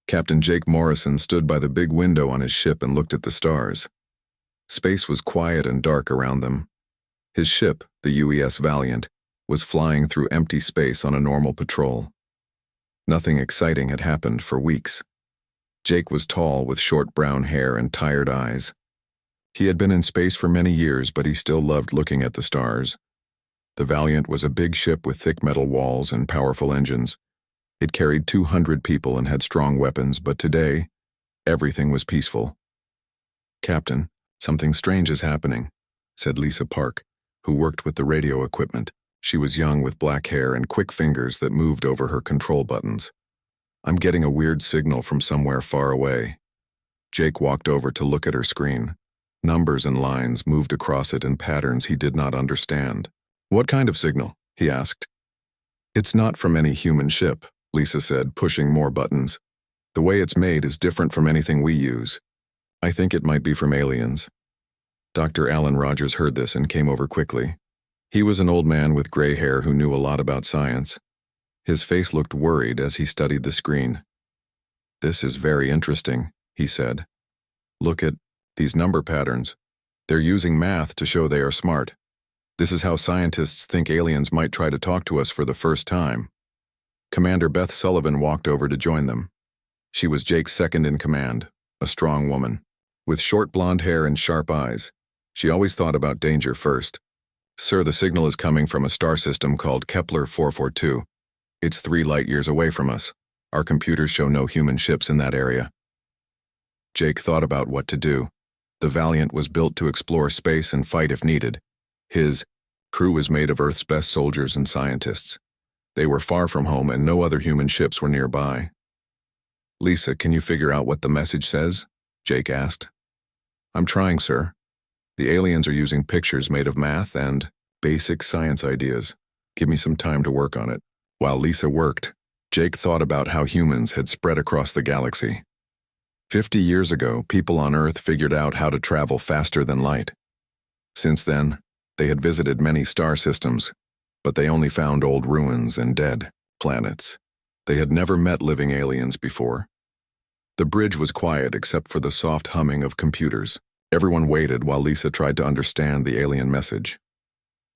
Captain Jake Morrison stood by the big window on his ship and looked at the stars. Space was quiet and dark around them. His ship, the UES Valiant, was flying through empty space on a normal patrol. Nothing exciting had happened for weeks. Jake was tall with short brown hair and tired eyes. He had been in space for many years, but he still loved looking at the stars. The Valiant was a big ship with thick metal walls and powerful engines. It carried 200 people and had strong weapons, but today, everything was peaceful. "Captain, something strange is happening," said Lisa Park, who worked with the radio equipment. She was young with black hair and quick fingers that moved over her control buttons. "I'm getting a weird signal from somewhere far away." Jake walked over to look at her screen. Numbers and lines moved across it in patterns he did not understand. "What kind of signal?" he asked. "It's not from any human ship," Lisa said, pushing more buttons. "The way it's made is different from anything we use. I think it might be from aliens." Dr. Alan Rogers heard this and came over quickly. He was an old man with gray hair who knew a lot about science. His face looked worried as he studied the screen. "This is very interesting," he said. "Look at these number patterns. They're using math to show they are smart. This is how scientists think aliens might try to talk to us for the first time." Commander Beth Sullivan walked over to join them. She was Jake's second in command, a strong woman. With short blonde hair and sharp eyes, she always thought about danger first. "Sir, the signal is coming from a star system called Kepler 442. It's 3 light-years away from us. Our computers show no human ships in that area." Jake thought about what to do. The Valiant was built to explore space and fight if needed. His crew was made of Earth's best soldiers and scientists. They were far from home and no other human ships were nearby. "Lisa, can you figure out what the message says?" Jake asked. "I'm trying, sir. The aliens are using pictures made of math and basic science ideas. Give me some time to work on it." While Lisa worked, Jake thought about how humans had spread across the galaxy. 50 years ago, people on Earth figured out how to travel faster than light. Since then, they had visited many star systems, but they only found old ruins and dead planets. They had never met living aliens before. The bridge was quiet except for the soft humming of computers. Everyone waited while Lisa tried to understand the alien message.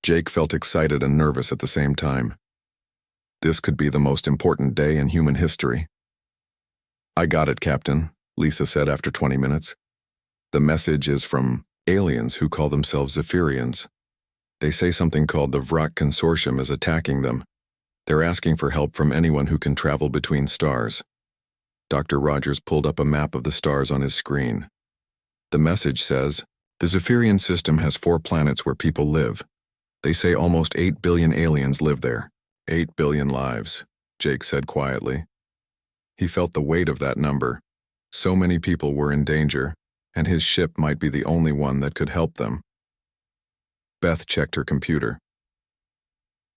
Jake felt excited and nervous at the same time. This could be the most important day in human history. "I got it, Captain," Lisa said after 20 minutes. "The message is from aliens who call themselves Zephyrians. They say something called the Vrak Consortium is attacking them. They're asking for help from anyone who can travel between stars." Dr. Rogers pulled up a map of the stars on his screen. The message says, "The Zephyrian system has 4 planets where people live. They say almost 8 billion aliens live there." 8 billion lives, Jake said quietly. He felt the weight of that number. So many people were in danger, and his ship might be the only one that could help them. Beth checked her computer.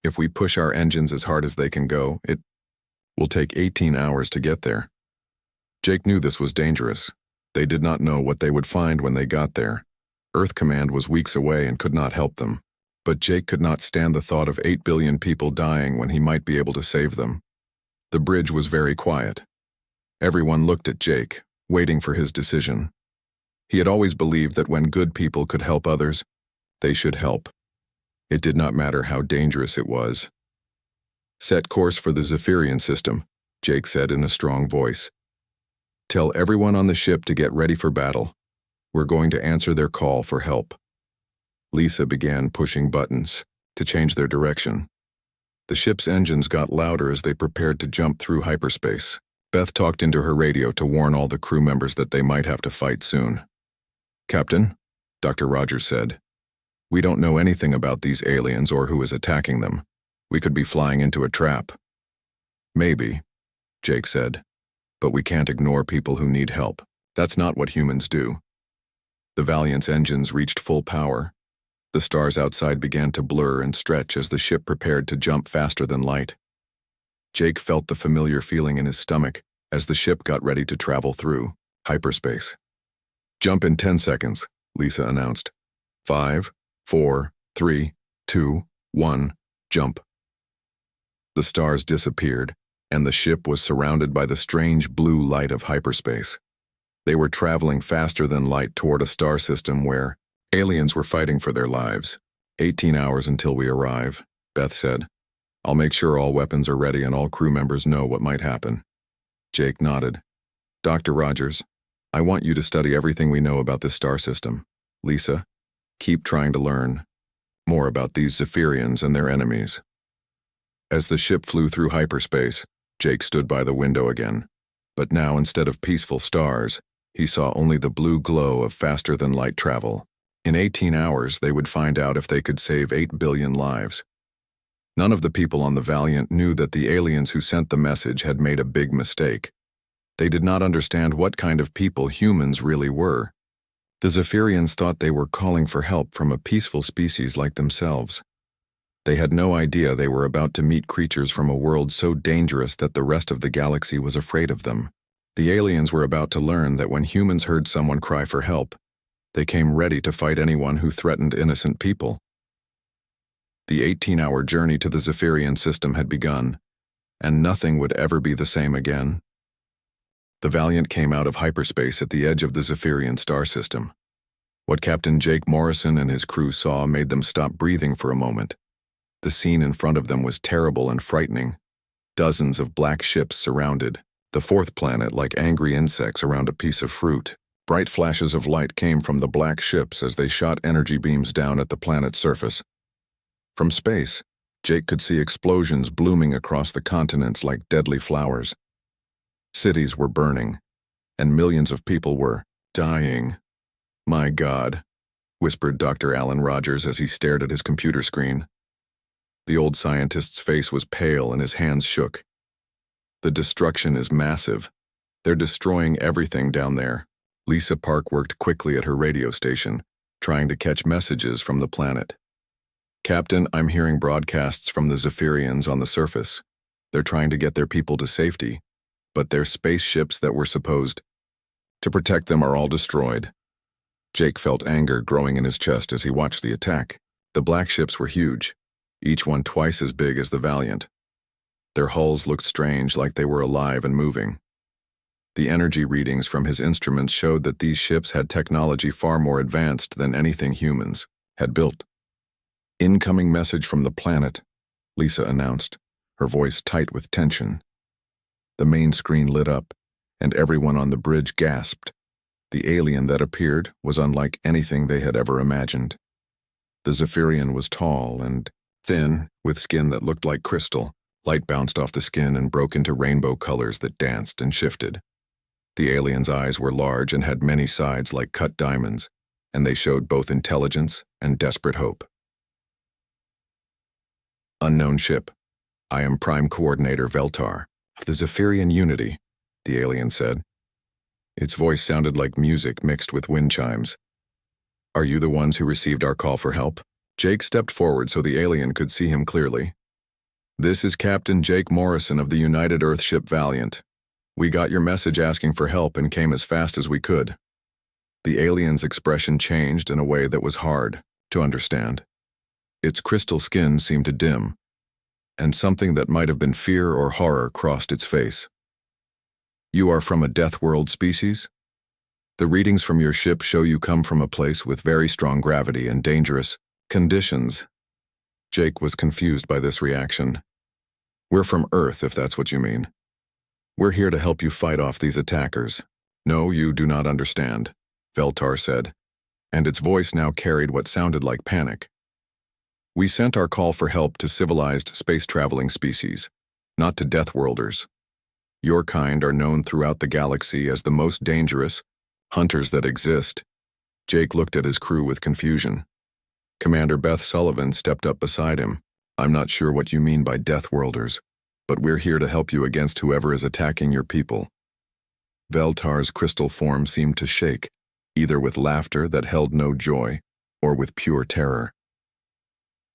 "If we push our engines as hard as they can go, it will take 18 hours to get there." Jake knew this was dangerous. They did not know what they would find when they got there. Earth Command was weeks away and could not help them. But Jake could not stand the thought of 8 billion people dying when he might be able to save them. The bridge was very quiet. Everyone looked at Jake, waiting for his decision. He had always believed that when good people could help others, they should help. It did not matter how dangerous it was. "Set course for the Zephyrian system," Jake said in a strong voice. "Tell everyone on the ship to get ready for battle. We're going to answer their call for help." Lisa began pushing buttons to change their direction. The ship's engines got louder as they prepared to jump through hyperspace. Beth talked into her radio to warn all the crew members that they might have to fight soon. "Captain," Dr. Rogers said, "we don't know anything about these aliens or who is attacking them. We could be flying into a trap." "Maybe," Jake said, "but we can't ignore people who need help. That's not what humans do." The Valiant's engines reached full power. The stars outside began to blur and stretch as the ship prepared to jump faster than light. Jake felt the familiar feeling in his stomach as the ship got ready to travel through hyperspace. "Jump in 10 seconds, Lisa announced. 5, 4, 3, 2, 1, jump. The stars disappeared, and the ship was surrounded by the strange blue light of hyperspace. They were traveling faster than light toward a star system where aliens were fighting for their lives. 18 hours until we arrive, Beth said. I'll make sure all weapons are ready and all crew members know what might happen. Jake nodded. Dr. Rogers, I want you to study everything we know about this star system. Lisa, keep trying to learn more about these Zephyrians and their enemies. As the ship flew through hyperspace, Jake stood by the window again. But now, instead of peaceful stars, he saw only the blue glow of faster-than-light travel. In 18 hours, they would find out if they could save 8 billion lives. None of the people on the Valiant knew that the aliens who sent the message had made a big mistake. They did not understand what kind of people humans really were. The Zephyrians thought they were calling for help from a peaceful species like themselves. They had no idea they were about to meet creatures from a world so dangerous that the rest of the galaxy was afraid of them. The aliens were about to learn that when humans heard someone cry for help, they came ready to fight anyone who threatened innocent people. The 18-hour journey to the Zephyrian system had begun, and nothing would ever be the same again. The Valiant came out of hyperspace at the edge of the Zephyrian star system. What Captain Jake Morrison and his crew saw made them stop breathing for a moment. The scene in front of them was terrible and frightening. Dozens of black ships surrounded the fourth planet like angry insects around a piece of fruit. Bright flashes of light came from the black ships as they shot energy beams down at the planet's surface. From space, Jake could see explosions blooming across the continents like deadly flowers. Cities were burning, and millions of people were dying. My God, whispered Dr. Alan Rogers as he stared at his computer screen. The old scientist's face was pale and his hands shook. The destruction is massive. They're destroying everything down there. Lisa Park worked quickly at her radio station, trying to catch messages from the planet. Captain, I'm hearing broadcasts from the Zephyrians on the surface. They're trying to get their people to safety, but their spaceships that were supposed to protect them are all destroyed. Jake felt anger growing in his chest as he watched the attack. The black ships were huge, each one twice as big as the Valiant. Their hulls looked strange, like they were alive and moving. The energy readings from his instruments showed that these ships had technology far more advanced than anything humans had built. Incoming message from the planet, Lisa announced, her voice tight with tension. The main screen lit up, and everyone on the bridge gasped. The alien that appeared was unlike anything they had ever imagined. The Zephyrian was tall and thin, with skin that looked like crystal. Light bounced off the skin and broke into rainbow colors that danced and shifted. The alien's eyes were large and had many sides like cut diamonds, and they showed both intelligence and desperate hope. Unknown ship. I am Prime Coordinator Veltar of the Zephyrian Unity, the alien said. Its voice sounded like music mixed with wind chimes. Are you the ones who received our call for help? Jake stepped forward so the alien could see him clearly. This is Captain Jake Morrison of the United Earthship Valiant. We got your message asking for help and came as fast as we could. The alien's expression changed in a way that was hard to understand. Its crystal skin seemed to dim, and something that might have been fear or horror crossed its face. You are from a Deathworld species? The readings from your ship show you come from a place with very strong gravity and dangerous conditions. Jake was confused by this reaction. We're from Earth, if that's what you mean. We're here to help you fight off these attackers. No, you do not understand, Veltar said, and its voice now carried what sounded like panic. We sent our call for help to civilized space-traveling species, not to Deathworlders. Your kind are known throughout the galaxy as the most dangerous hunters that exist. Jake looked at his crew with confusion. Commander Beth Sullivan stepped up beside him. I'm not sure what you mean by Deathworlders, but we're here to help you against whoever is attacking your people. Veltar's crystal form seemed to shake, either with laughter that held no joy, or with pure terror.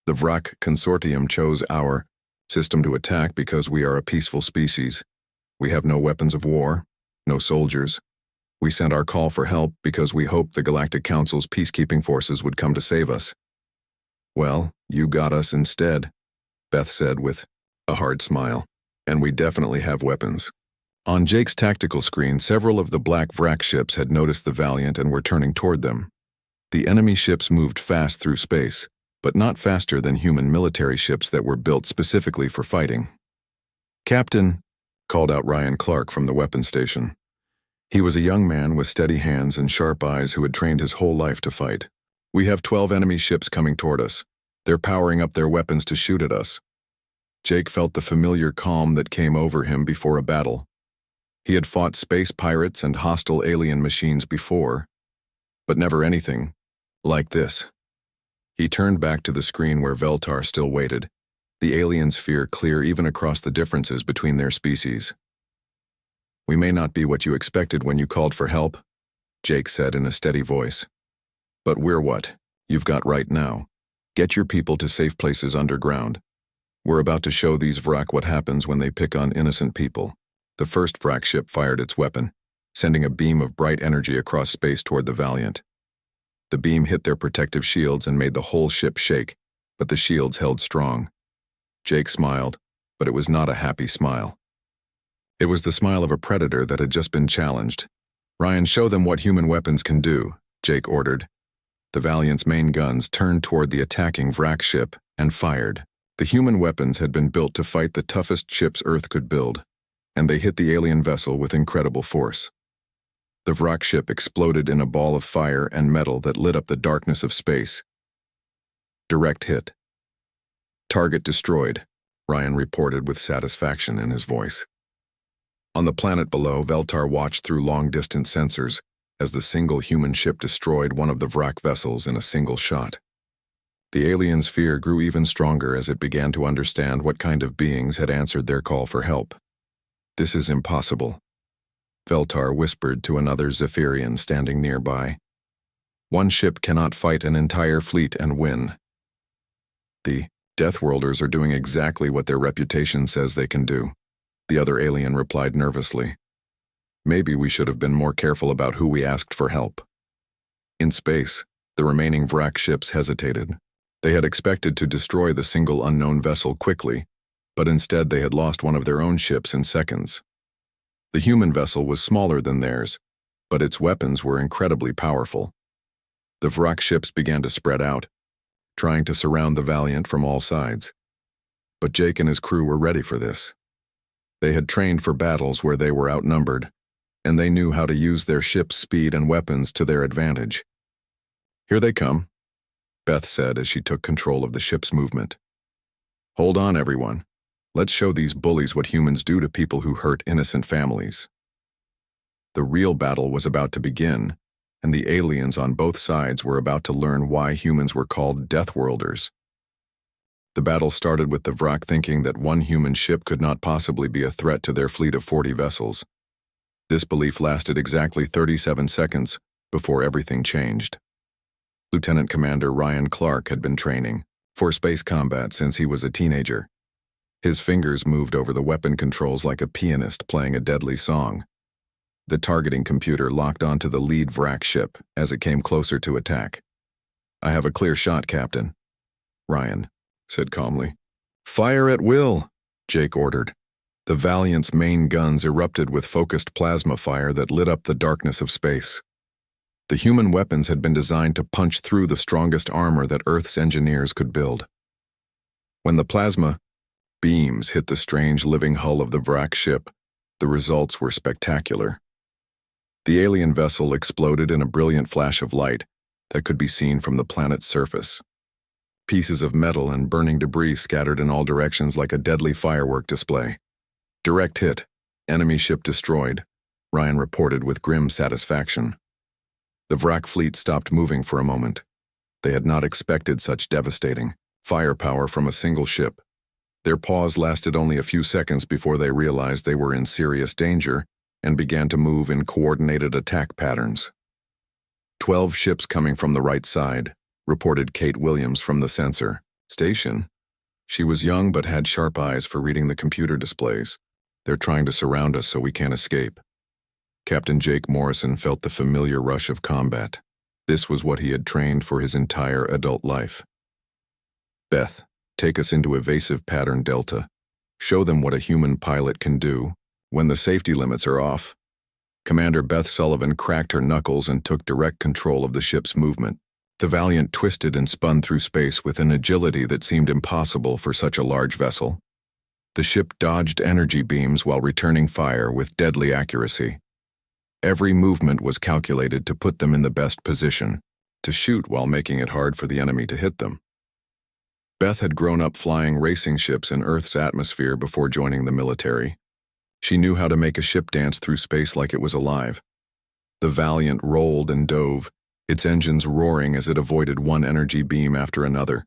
The Vrak Consortium chose our system to attack because we are a peaceful species. We have no weapons of war, no soldiers. We sent our call for help because we hoped the Galactic Council's peacekeeping forces would come to save us. Well, you got us instead, Beth said with a hard smile. And we definitely have weapons. On Jake's tactical screen, several of the black Vrak ships had noticed the Valiant and were turning toward them. The enemy ships moved fast through space, but not faster than human military ships that were built specifically for fighting. "Captain," called out Ryan Clark from the weapons station. He was a young man with steady hands and sharp eyes who had trained his whole life to fight. "We have 12 enemy ships coming toward us. They're powering up their weapons to shoot at us." Jake felt the familiar calm that came over him before a battle. He had fought space pirates and hostile alien machines before, but never anything like this. He turned back to the screen where Veltar still waited, the alien's fear clear even across the differences between their species. "We may not be what you expected when you called for help," Jake said in a steady voice. "But we're what you've got right now. Get your people to safe places underground. We're about to show these Vrak what happens when they pick on innocent people." The first Vrak ship fired its weapon, sending a beam of bright energy across space toward the Valiant. The beam hit their protective shields and made the whole ship shake, but the shields held strong. Jake smiled, but it was not a happy smile. It was the smile of a predator that had just been challenged. "Ryan, show them what human weapons can do," Jake ordered. The Valiant's main guns turned toward the attacking Vrak ship and fired. The human weapons had been built to fight the toughest ships Earth could build, and they hit the alien vessel with incredible force. The Vrak ship exploded in a ball of fire and metal that lit up the darkness of space. Direct hit. "Target destroyed," Ryan reported with satisfaction in his voice. On the planet below, Veltar watched through long-distance sensors as the single human ship destroyed one of the Vrak vessels in a single shot. The alien's fear grew even stronger as it began to understand what kind of beings had answered their call for help. "This is impossible," Veltar whispered to another Zephyrian standing nearby. "One ship cannot fight an entire fleet and win. The Deathworlders are doing exactly what their reputation says they can do," the other alien replied nervously. "Maybe we should have been more careful about who we asked for help." In space, the remaining Vrak ships hesitated. They had expected to destroy the single unknown vessel quickly, but instead they had lost one of their own ships in seconds. The human vessel was smaller than theirs, but its weapons were incredibly powerful. The Vrak ships began to spread out, trying to surround the Valiant from all sides. But Jake and his crew were ready for this. They had trained for battles where they were outnumbered, and they knew how to use their ship's speed and weapons to their advantage. "Here they come," Beth said as she took control of the ship's movement. "Hold on, everyone. Let's show these bullies what humans do to people who hurt innocent families." The real battle was about to begin, and the aliens on both sides were about to learn why humans were called Deathworlders. The battle started with the Vrak thinking that one human ship could not possibly be a threat to their fleet of 40 vessels. This belief lasted exactly 37 seconds before everything changed. Lieutenant Commander Ryan Clark had been training for space combat since he was a teenager. His fingers moved over the weapon controls like a pianist playing a deadly song. The targeting computer locked onto the lead Vrak ship as it came closer to attack. "I have a clear shot, Captain," Ryan said calmly. "Fire at will," Jake ordered. The Valiant's main guns erupted with focused plasma fire that lit up the darkness of space. The human weapons had been designed to punch through the strongest armor that Earth's engineers could build. When the plasma beams hit the strange living hull of the Vrak ship, the results were spectacular. The alien vessel exploded in a brilliant flash of light that could be seen from the planet's surface. Pieces of metal and burning debris scattered in all directions like a deadly firework display. "Direct hit. Enemy ship destroyed," Ryan reported with grim satisfaction. The Vrak fleet stopped moving for a moment. They had not expected such devastating firepower from a single ship. Their pause lasted only a few seconds before they realized they were in serious danger and began to move in coordinated attack patterns. 12 ships coming from the right side, reported Kate Williams from the sensor station. She was young but had sharp eyes for reading the computer displays. "They're trying to surround us so we can't escape." Captain Jake Morrison felt the familiar rush of combat. This was what he had trained for his entire adult life. "Beth, take us into evasive pattern Delta. Show them what a human pilot can do when the safety limits are off. Commander Beth Sullivan cracked her knuckles and took direct control of the ship's movement. The Valiant twisted and spun through space with an agility that seemed impossible for such a large vessel. The ship dodged energy beams while returning fire with deadly accuracy. Every movement was calculated to put them in the best position, to shoot while making it hard for the enemy to hit them. Beth had grown up flying racing ships in Earth's atmosphere before joining the military. She knew how to make a ship dance through space like it was alive. The Valiant rolled and dove, its engines roaring as it avoided one energy beam after another.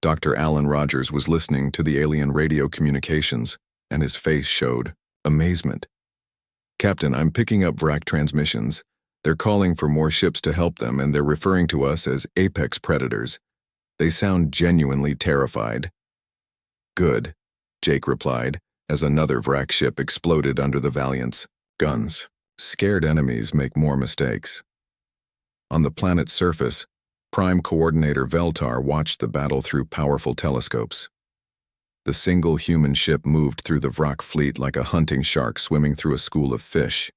Dr. Alan Rogers was listening to the alien radio communications, and his face showed amazement. "Captain, I'm picking up VRAC transmissions. They're calling for more ships to help them, and they're referring to us as apex predators. They sound genuinely terrified." "Good," Jake replied, as another VRAC ship exploded under the Valiant's guns. Scared enemies make more mistakes. On the planet's surface, Prime Coordinator Veltar watched the battle through powerful telescopes. The single human ship moved through the VRAC fleet like a hunting shark swimming through a school of fish.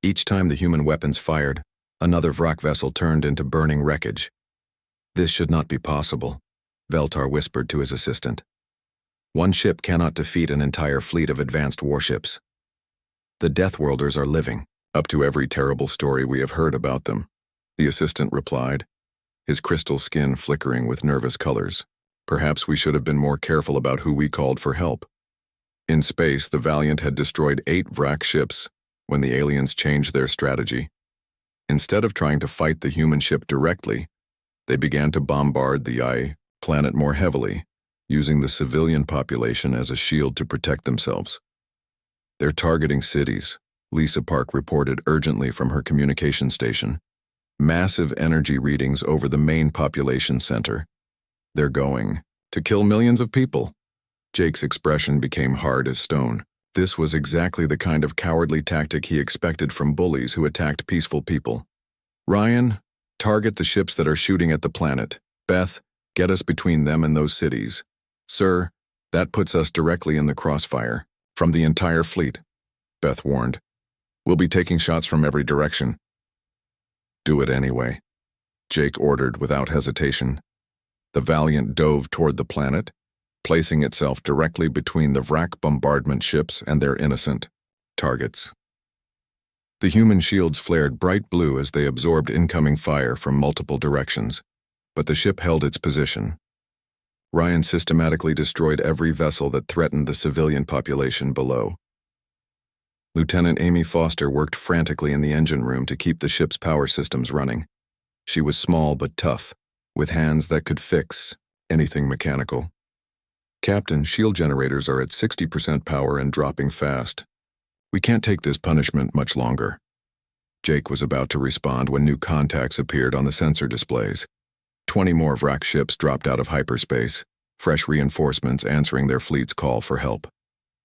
Each time the human weapons fired, another VRAC vessel turned into burning wreckage. "This should not be possible," Veltar whispered to his assistant. "One ship cannot defeat an entire fleet of advanced warships. The Deathworlders are living, up to every terrible story we have heard about them," the assistant replied, his crystal skin flickering with nervous colors. "Perhaps we should have been more careful about who we called for help." In space, the Valiant had destroyed 8 VRAC ships when the aliens changed their strategy. Instead of trying to fight the human ship directly, they began to bombard the planet more heavily, using the civilian population as a shield to protect themselves. "They're targeting cities," Lisa Park reported urgently from her communication station. "Massive energy readings over the main population center. They're going to kill millions of people." Jake's expression became hard as stone. This was exactly the kind of cowardly tactic he expected from bullies who attacked peaceful people. "Ryan, target the ships that are shooting at the planet. Beth, get us between them and those cities. Sir, that puts us directly in the crossfire from the entire fleet," Beth warned. "We'll be taking shots from every direction." "Do it anyway," Jake ordered without hesitation. The Valiant dove toward the planet, placing itself directly between the VRAC bombardment ships and their innocent targets. The human shields flared bright blue as they absorbed incoming fire from multiple directions, but the ship held its position. Ryan systematically destroyed every vessel that threatened the civilian population below. Lieutenant Amy Foster worked frantically in the engine room to keep the ship's power systems running. She was small but tough, with hands that could fix anything mechanical. "Captain, shield generators are at 60% power and dropping fast. We can't take this punishment much longer." Jake was about to respond when new contacts appeared on the sensor displays. 20 more VRAC ships dropped out of hyperspace, fresh reinforcements answering their fleet's call for help.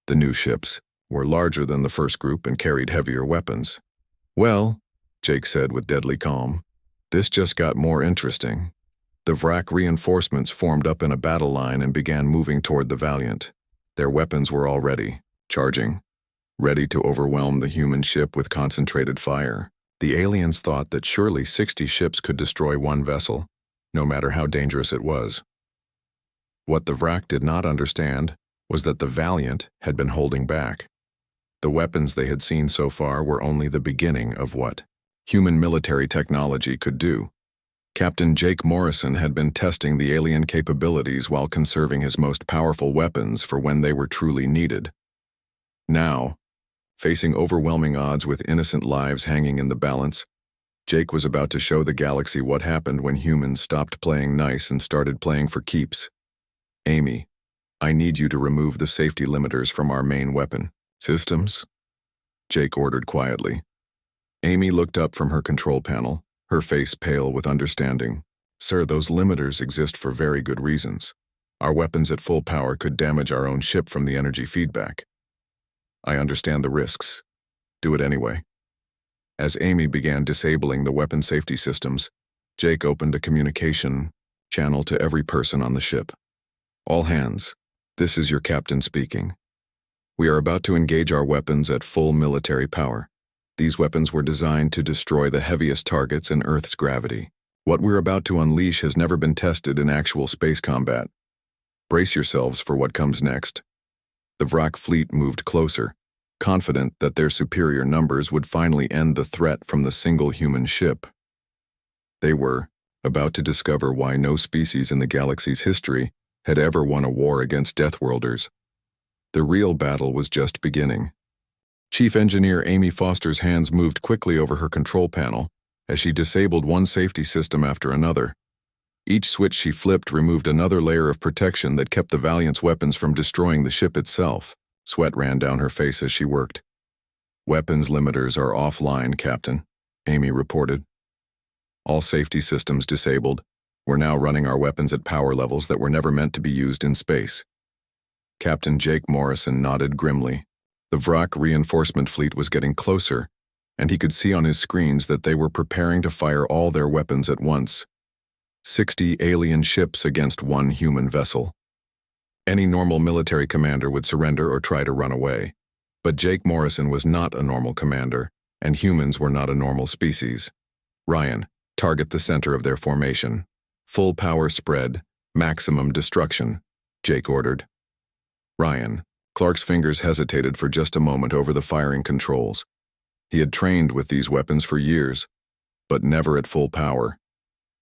The new ships were larger than the first group and carried heavier weapons. "Well," Jake said with deadly calm, "this just got more interesting." The VRAC reinforcements formed up in a battle line and began moving toward the Valiant. Their weapons were all ready, charging, ready to overwhelm the human ship with concentrated fire. The aliens thought that surely 60 ships could destroy one vessel, no matter how dangerous it was. What the VRAC did not understand was that the Valiant had been holding back. The weapons they had seen so far were only the beginning of what human military technology could do. Captain Jake Morrison had been testing the alien capabilities while conserving his most powerful weapons for when they were truly needed. Now, facing overwhelming odds with innocent lives hanging in the balance, Jake was about to show the galaxy what happened when humans stopped playing nice and started playing for keeps. "Amy, I need you to remove the safety limiters from our main weapon systems," Jake ordered quietly. Amy looked up from her control panel, her face pale with understanding. "Sir, those limiters exist for very good reasons. Our weapons at full power could damage our own ship from the energy feedback." "I understand the risks. Do it anyway." As Amy began disabling the weapon safety systems, Jake opened a communication channel to every person on the ship. "All hands, This is your captain speaking. We are about to engage our weapons at full military power. These weapons were designed to destroy the heaviest targets in Earth's gravity. What we're about to unleash has never been tested in actual space combat. Brace yourselves for what comes next. The Vrak fleet moved closer, confident that their superior numbers would finally end the threat from the single human ship. They were about to discover why no species in the galaxy's history had ever won a war against Deathworlders. The real battle was just beginning. Chief Engineer Amy Foster's hands moved quickly over her control panel as she disabled one safety system after another. Each switch she flipped removed another layer of protection that kept the Valiant's weapons from destroying the ship itself. Sweat ran down her face as she worked. Weapons limiters are offline, Captain, Amy reported. All safety systems disabled. We're now running our weapons at power levels that were never meant to be used in space. Captain Jake Morrison nodded grimly. The Vrak reinforcement fleet was getting closer, and he could see on his screens that they were preparing to fire all their weapons at once. 60 alien ships against one human vessel. Any normal military commander would surrender or try to run away. But Jake Morrison was not a normal commander, and humans were not a normal species. Ryan, target the center of their formation. Full power spread, maximum destruction, Jake ordered. Ryan, Clark's fingers hesitated for just a moment over the firing controls. He had trained with these weapons for years, but never at full power.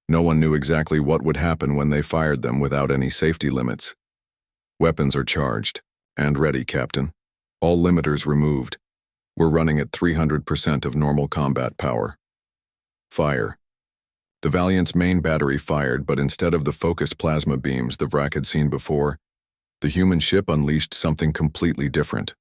No one knew exactly what would happen when they fired them without any safety limits. Weapons are charged, and ready, Captain. All limiters removed. We're running at 300% of normal combat power. Fire. The Valiant's main battery fired, but instead of the focused plasma beams the Vrak had seen before, the human ship unleashed something completely different.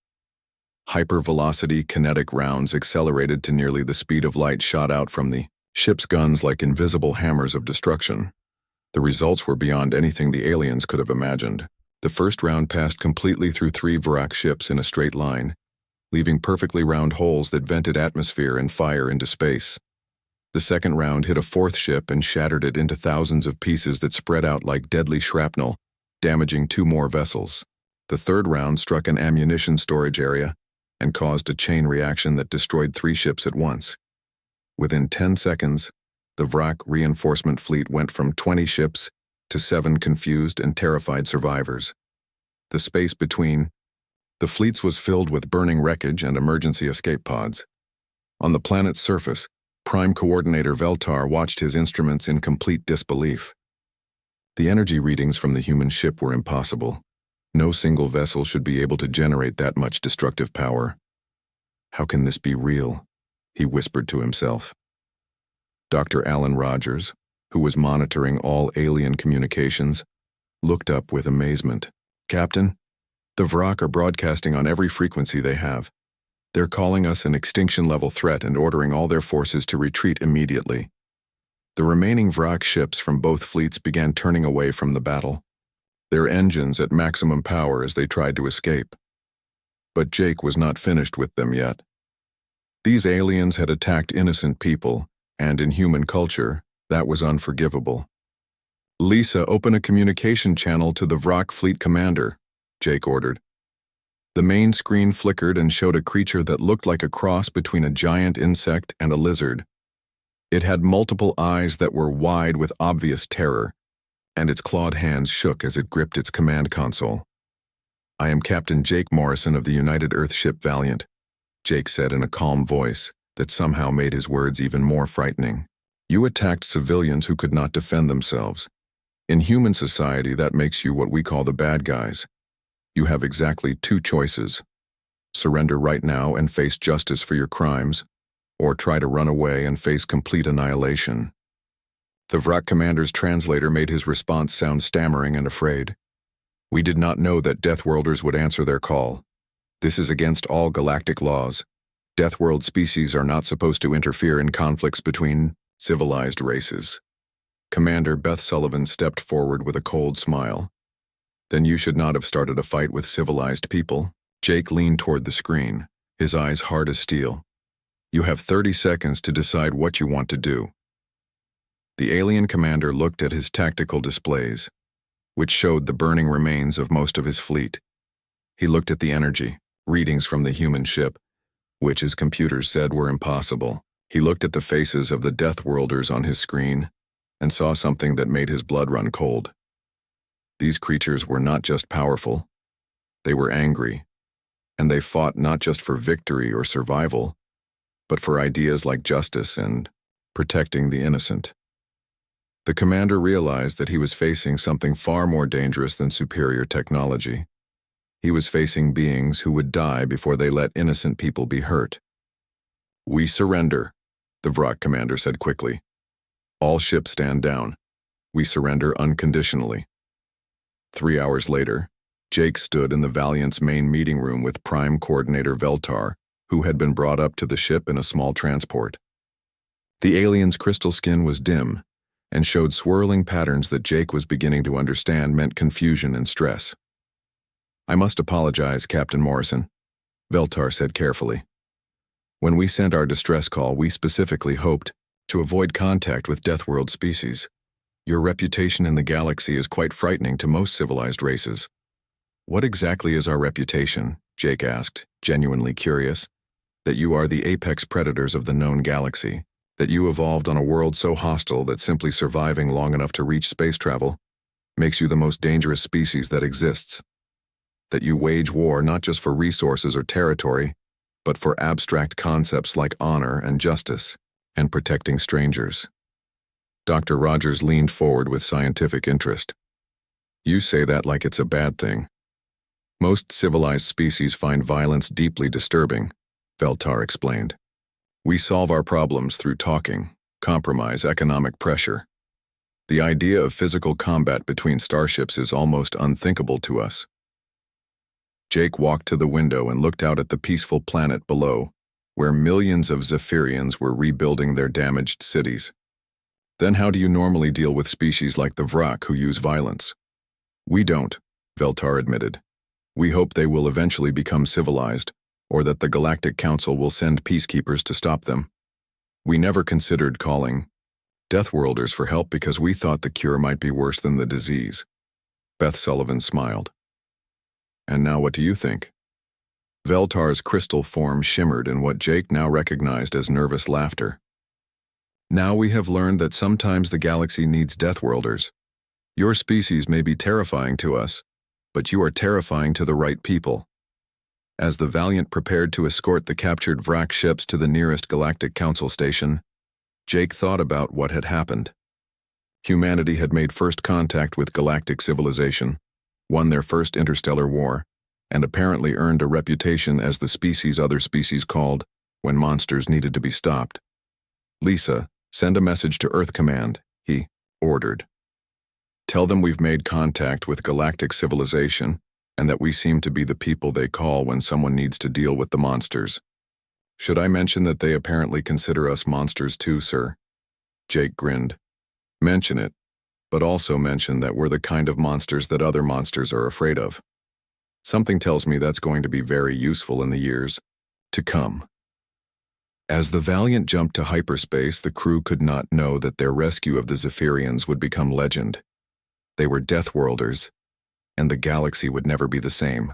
Hypervelocity kinetic rounds accelerated to nearly the speed of light shot out from the ship's guns like invisible hammers of destruction. The results were beyond anything the aliens could have imagined. The first round passed completely through 3 Vrak ships in a straight line, leaving perfectly round holes that vented atmosphere and fire into space. The second round hit a 4th ship and shattered it into thousands of pieces that spread out like deadly shrapnel, damaging 2 more vessels. The third round struck an ammunition storage area and caused a chain reaction that destroyed 3 ships at once. Within 10 seconds, the Vrak reinforcement fleet went from 20 ships to 7 confused and terrified survivors. The space between the fleets was filled with burning wreckage and emergency escape pods. On the planet's surface, Prime Coordinator Veltar watched his instruments in complete disbelief. The energy readings from the human ship were impossible. No single vessel should be able to generate that much destructive power. How can this be real? He whispered to himself. Dr. Alan Rogers, who was monitoring all alien communications, looked up with amazement. Captain, the Vrak are broadcasting on every frequency they have. They're calling us an extinction-level threat and ordering all their forces to retreat immediately. The remaining Vrak ships from both fleets began turning away from the battle, their engines at maximum power as they tried to escape. But Jake was not finished with them yet. These aliens had attacked innocent people, and in human culture, that was unforgivable. Lisa, open a communication channel to the Vrak fleet commander, Jake ordered. The main screen flickered and showed a creature that looked like a cross between a giant insect and a lizard. It had multiple eyes that were wide with obvious terror, and its clawed hands shook as it gripped its command console. I am Captain Jake Morrison of the United Earthship Valiant, Jake said in a calm voice that somehow made his words even more frightening. You attacked civilians who could not defend themselves. In human society, that makes you what we call the bad guys. You have exactly 2 choices. Surrender right now and face justice for your crimes, or try to run away and face complete annihilation. The Vrak commander's translator made his response sound stammering and afraid. We did not know that Deathworlders would answer their call. This is against all galactic laws. Deathworld species are not supposed to interfere in conflicts between civilized races. Commander Beth Sullivan stepped forward with a cold smile. Then you should not have started a fight with civilized people. Jake leaned toward the screen, his eyes hard as steel. You have 30 seconds to decide what you want to do. The alien commander looked at his tactical displays. which showed the burning remains of most of his fleet. He looked at the energy, readings from the human ship, which his computers said were impossible. He looked at the faces of the Deathworlders on his screen and saw something that made his blood run cold. These creatures were not just powerful, they were angry, and they fought not just for victory or survival, but for ideas like justice and protecting the innocent. The commander realized that he was facing something far more dangerous than superior technology. He was facing beings who would die before they let innocent people be hurt. "We surrender," the Vrak commander said quickly. "All ships stand down. We surrender unconditionally." 3 hours later, Jake stood in the Valiant's main meeting room with Prime Coordinator Veltar, who had been brought up to the ship in a small transport. The alien's crystal skin was dim and showed swirling patterns that Jake was beginning to understand meant confusion and stress. "I must apologize, Captain Morrison," Veltar said carefully. "When we sent our distress call, we specifically hoped to avoid contact with Deathworld species. Your reputation in the galaxy is quite frightening to most civilized races." "What exactly is our reputation?" Jake asked, genuinely curious. "That you are the apex predators of the known galaxy, that you evolved on a world so hostile that simply surviving long enough to reach space travel makes you the most dangerous species that exists. That you wage war not just for resources or territory, but for abstract concepts like honor and justice, and protecting strangers." Dr. Rogers leaned forward with scientific interest. "You say that like it's a bad thing. Most civilized species find violence deeply disturbing," Veltar explained. "We solve our problems through talking, compromise, economic pressure. The idea of physical combat between starships is almost unthinkable to us." Jake walked to the window and looked out at the peaceful planet below, where millions of Zephyrians were rebuilding their damaged cities. "Then how do you normally deal with species like the Vrak who use violence?" "We don't," Veltar admitted. "We hope they will eventually become civilized, or that the Galactic Council will send peacekeepers to stop them. We never considered calling Deathworlders for help because we thought the cure might be worse than the disease." Beth Sullivan smiled. "And now what do you think?" Veltar's crystal form shimmered in what Jake now recognized as nervous laughter. "Now we have learned that sometimes the galaxy needs Deathworlders. Your species may be terrifying to us, but you are terrifying to the right people." As the Valiant prepared to escort the captured Vrak ships to the nearest Galactic Council station, Jake thought about what had happened. Humanity had made first contact with galactic civilization, won their first interstellar war, and apparently earned a reputation as the species other species called when monsters needed to be stopped. "Lisa, send a message to Earth Command," he ordered. "Tell them we've made contact with galactic civilization and that we seem to be the people they call when someone needs to deal with the monsters." "Should I mention that they apparently consider us monsters too, sir?" Jake grinned. "Mention it, but also mention that we're the kind of monsters that other monsters are afraid of. Something tells me that's going to be very useful in the years to come." As the Valiant jumped to hyperspace, the crew could not know that their rescue of the Zephyrians would become legend. They were Deathworlders, and the galaxy would never be the same.